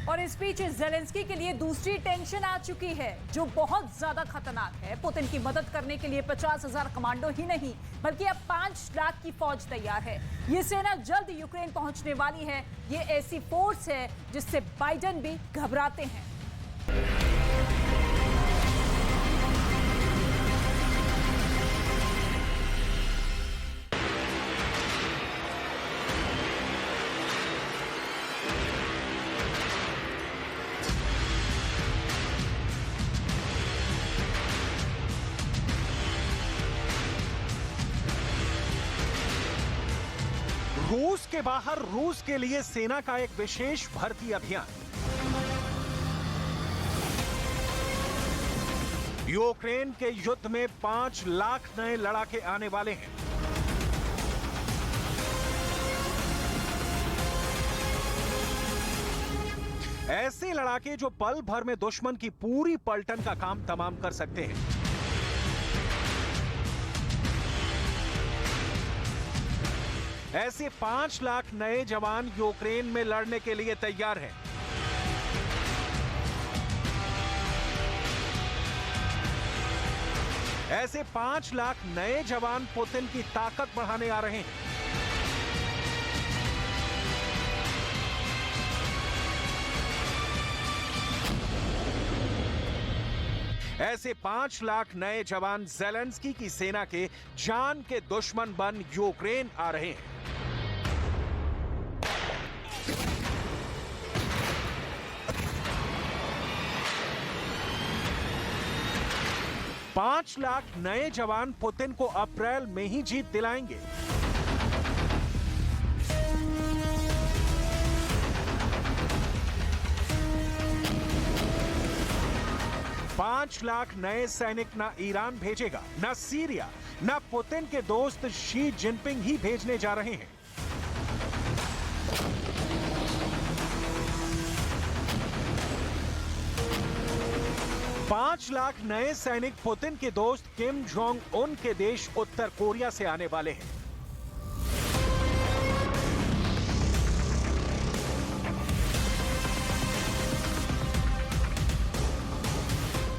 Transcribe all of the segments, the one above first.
और इस बीच ज़ेलेंस्की के लिए दूसरी टेंशन आ चुकी है जो बहुत ज्यादा खतरनाक है। पुतिन की मदद करने के लिए 50,000 कमांडो ही नहीं बल्कि अब 5 लाख की फौज तैयार है। ये सेना जल्द यूक्रेन पहुंचने वाली है। ये ऐसी फोर्स है जिससे बाइडेन भी घबराते हैं। रूस के बाहर रूस के लिए सेना का एक विशेष भर्ती अभियान। यूक्रेन के युद्ध में 5 लाख नए लड़ाके आने वाले हैं। ऐसे लड़ाके जो पल भर में दुश्मन की पूरी पलटन का काम तमाम कर सकते हैं। ऐसे 5 लाख नए जवान यूक्रेन में लड़ने के लिए तैयार हैं। ऐसे 5 लाख नए जवान पुतिन की ताकत बढ़ाने आ रहे हैं। ऐसे 5 लाख नए जवान ज़ेलेंस्की की सेना के जान के दुश्मन बन यूक्रेन आ रहे हैं। 5 लाख नए जवान पुतिन को अप्रैल में ही जीत दिलाएंगे। पांच लाख नए सैनिक ना ईरान भेजेगा, ना सीरिया, ना पुतिन के दोस्त शी जिनपिंग ही भेजने जा रहे हैं। पांच लाख नए सैनिक पुतिन के दोस्त किम जोंग उन के देश उत्तर कोरिया से आने वाले हैं।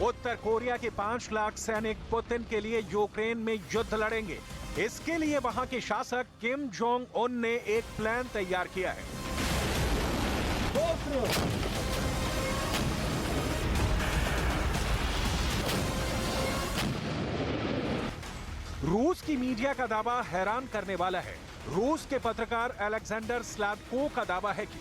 उत्तर कोरिया के 5 लाख सैनिक पुतिन के लिए यूक्रेन में युद्ध लड़ेंगे। इसके लिए वहां के शासक किम जोंग उन ने एक प्लान तैयार किया है। रूस की मीडिया का दावा हैरान करने वाला है। रूस के पत्रकार अलेक्जेंडर स्लादको का दावा है कि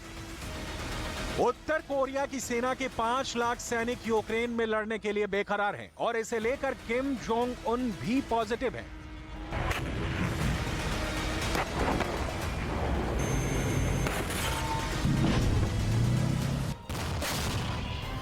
उत्तर कोरिया की सेना के 5 लाख सैनिक यूक्रेन में लड़ने के लिए बेकरार हैं और इसे लेकर किम जोंग उन भी पॉजिटिव हैं।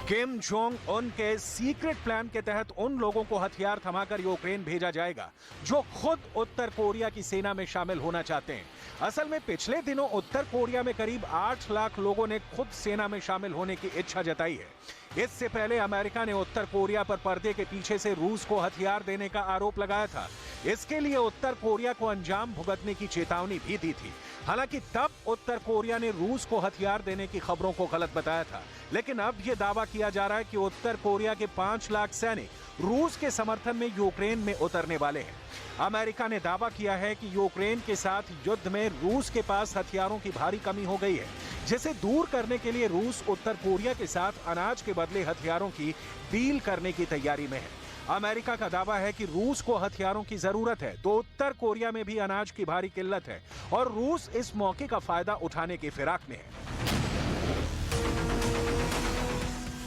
किम जोंग उन के सीक्रेट प्लान के तहत उन लोगों को हथियार थमाकर यूक्रेन भेजा जाएगा जो खुद उत्तर कोरिया की सेना में शामिल होना चाहते हैं। असल में पिछले दिनों उत्तर कोरिया में करीब 8 लाख लोगों ने खुद सेना में शामिल होने की इच्छा जताई है। इससे पहले अमेरिका ने उत्तर कोरिया पर पर्दे के पीछे से रूस को हथियार देने का आरोप लगाया था। इसके लिए उत्तर कोरिया को अंजाम भुगतने की चेतावनी भी दी थी। हालांकि तब उत्तर कोरिया ने रूस को हथियार देने की खबरों को गलत बताया था, लेकिन अब यह दावा किया जा रहा है कि उत्तर कोरिया के 5 लाख सैनिक रूस के समर्थन में यूक्रेन में उतरने वाले हैं। अमेरिका ने दावा किया है कि यूक्रेन के साथ युद्ध में रूस के पास हथियारों की भारी कमी हो गई है, जिसे दूर करने के लिए रूस उत्तर कोरिया के साथ अनाज के बदले हथियारों की डील करने की तैयारी में है। अमेरिका का दावा है कि रूस को हथियारों की जरूरत है तो उत्तर कोरिया में भी अनाज की भारी किल्लत है और रूस इस मौके का फायदा उठाने की फिराक में है।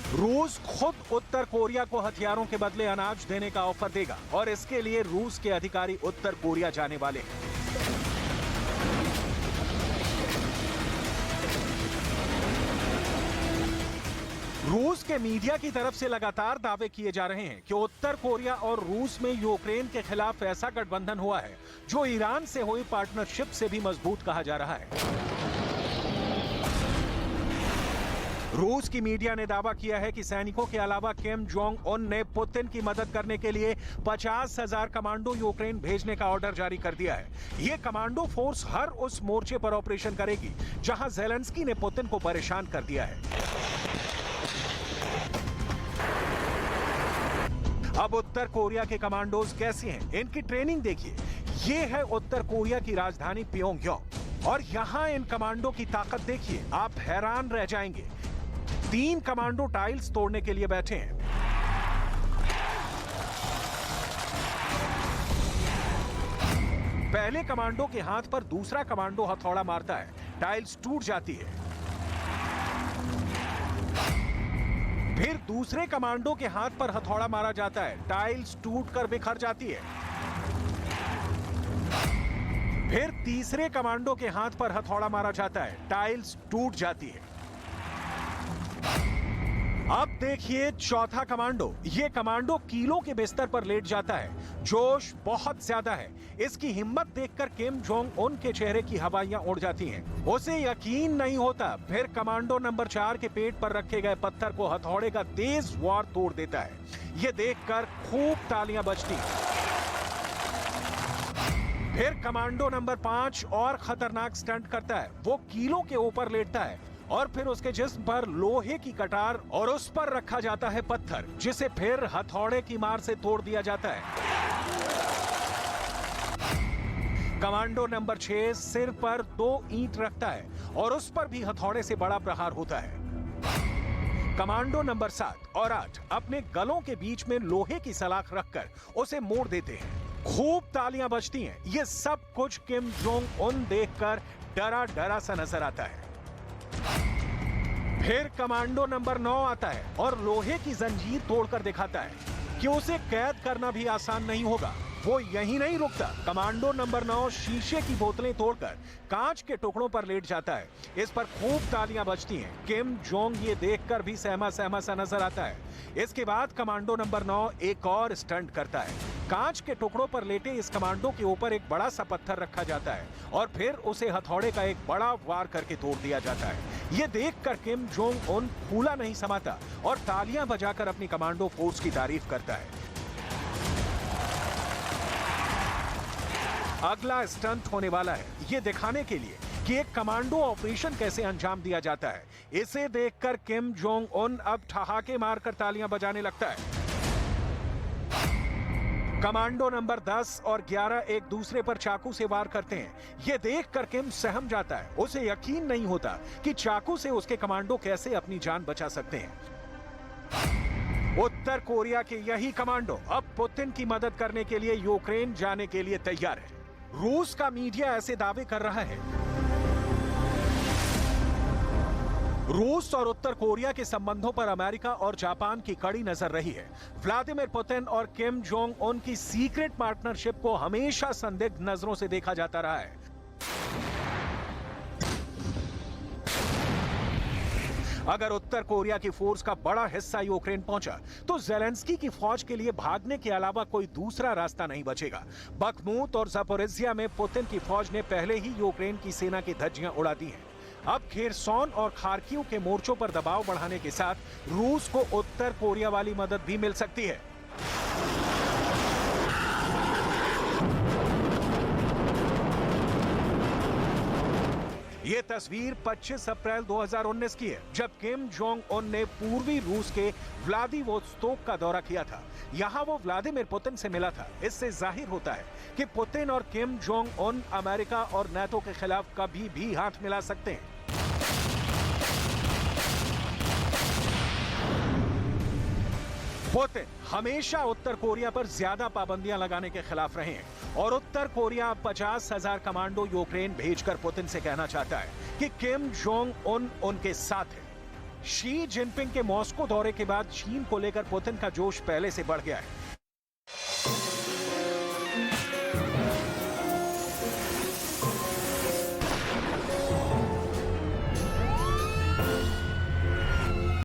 रूस खुद उत्तर कोरिया को हथियारों के बदले अनाज देने का ऑफर देगा और इसके लिए रूस के अधिकारी उत्तर कोरिया जाने वाले हैं। रूस के मीडिया की तरफ से लगातार दावे किए जा रहे हैं कि उत्तर कोरिया और रूस में यूक्रेन के खिलाफ ऐसा गठबंधन हुआ है जो ईरान से हुई पार्टनरशिप से भी मजबूत कहा जा रहा है। रूस की मीडिया ने दावा किया है कि सैनिकों के अलावा किम जोंग उन ने पुतिन की मदद करने के लिए 50,000 कमांडो यूक्रेन भेजने का ऑर्डर जारी कर दिया है। ये कमांडो फोर्स हर उस मोर्चे पर ऑपरेशन करेगी जहां ज़ेलेंस्की ने पुतिन को परेशान कर दिया है। अब उत्तर कोरिया के कमांडोज कैसे हैं, इनकी ट्रेनिंग देखिए। ये है उत्तर कोरिया की राजधानी प्योंगयांग और यहाँ इन कमांडो की ताकत देखिए, आप हैरान रह जाएंगे। 3 कमांडो टाइल्स तोड़ने के लिए बैठे हैं। पहले कमांडो के हाथ पर दूसरा कमांडो हथौड़ा मारता है, टाइल्स टूट जाती है। फिर दूसरे कमांडो के हाथ पर हथौड़ा मारा जाता है, टाइल्स टूटकर बिखर जाती है। फिर तीसरे कमांडो के हाथ पर हथौड़ा मारा जाता है, टाइल्स टूट जाती है। अब देखिए चौथा कमांडो। ये कमांडो कीलों के बिस्तर पर लेट जाता है। जोश बहुत ज्यादा है। इसकी हिम्मत देखकर किम जोंग उन के चेहरे की हवाइयां उड़ जाती हैं। उसे यकीन नहीं होता। फिर कमांडो नंबर 4 के पेट पर रखे गए पत्थर को हथौड़े का तेज वार तोड़ देता है। ये देखकर खूब तालियां बजती हैं। फिर कमांडो नंबर 5 और खतरनाक स्टंट करता है। वो कीलों के ऊपर लेटता है और फिर उसके जिस्म पर लोहे की कटार और उस पर रखा जाता है पत्थर, जिसे फिर हथौड़े की मार से तोड़ दिया जाता है। कमांडो नंबर 6 सिर पर 2 ईंट रखता है और उस पर भी हथौड़े से बड़ा प्रहार होता है। कमांडो नंबर 7 और 8 अपने गलों के बीच में लोहे की सलाख रखकर उसे मोड़ देते हैं। खूब तालियां बजती हैं। ये सब कुछ किम जोंग उन देखकर डरा डरा सा नजर आता है। फिर कमांडो नंबर 9 आता है और लोहे की जंजीर तोड़कर दिखाता है कि उसे कैद करना भी आसान नहीं होगा। वो यहीं नहीं रुकता। कमांडो नंबर 9 शीशे की बोतलें तोड़कर कांच के टुकड़ों पर लेट जाता है। इस पर खूब तालियां बजती हैं। किम जोंग ये देखकर भी सहमा सहमा सा नजर आता है। इसके बाद कमांडो नंबर 9 एक और स्टंट करता है। कांच के टुकड़ों पर लेटे इस कमांडो के ऊपर एक बड़ा सा पत्थर रखा जाता है और फिर उसे हथौड़े का एक बड़ा वार करके तोड़ दिया जाता है। ये देखकर किम जोंग उन फूला नहीं समाता और तालियां बजाकर अपनी कमांडो फोर्स की तारीफ करता है। अगला स्टंट होने वाला है, ये दिखाने के लिए कि एक कमांडो ऑपरेशन कैसे अंजाम दिया जाता है। इसे देखकर किम जोंग उन अब ठहाके मारकर तालियां बजाने लगता है। कमांडो नंबर 10 और 11 एक दूसरे पर चाकू से वार करते हैं। ये देखकर किम सहम जाता है। उसे यकीन नहीं होता कि चाकू से उसके कमांडो कैसे अपनी जान बचा सकते हैं। उत्तर कोरिया के यही कमांडो अब पुतिन की मदद करने के लिए यूक्रेन जाने के लिए तैयार है। रूस का मीडिया ऐसे दावे कर रहा है। रूस और उत्तर कोरिया के संबंधों पर अमेरिका और जापान की कड़ी नजर रही है। व्लादिमीर पुतिन और किम जोंग उन की सीक्रेट पार्टनरशिप को हमेशा संदिग्ध नजरों से देखा जाता रहा है। अगर उत्तर कोरिया की फोर्स का बड़ा हिस्सा यूक्रेन पहुंचा तो जेलेंस्की की फौज के लिए भागने के अलावा कोई दूसरा रास्ता नहीं बचेगा। बखमूत और ज़पोरिज़िया में पुतिन की फौज ने पहले ही यूक्रेन की सेना की धज्जियां उड़ा दी हैं। अब खेरसोन और खार्किव के मोर्चों पर दबाव बढ़ाने के साथ रूस को उत्तर कोरिया वाली मदद भी मिल सकती है। ये तस्वीर 25 अप्रैल 2019 की है, जब किम जोंग उन ने पूर्वी रूस के व्लादिवोस्तोक का दौरा किया था। यहाँ वो व्लादिमीर पुतिन से मिला था। इससे जाहिर होता है कि पुतिन और किम जोंग उन अमेरिका और नाटो के खिलाफ कभी भी हाथ मिला सकते हैं। पुतिन हमेशा उत्तर कोरिया पर ज्यादा पाबंदियां लगाने के खिलाफ रहे हैं और उत्तर कोरिया 50,000 कमांडो यूक्रेन भेजकर पुतिन से कहना चाहता है कि किम जोंग उन उनके साथ है। शी जिनपिंग के मॉस्को दौरे के बाद चीन को लेकर पुतिन का जोश पहले से बढ़ गया है।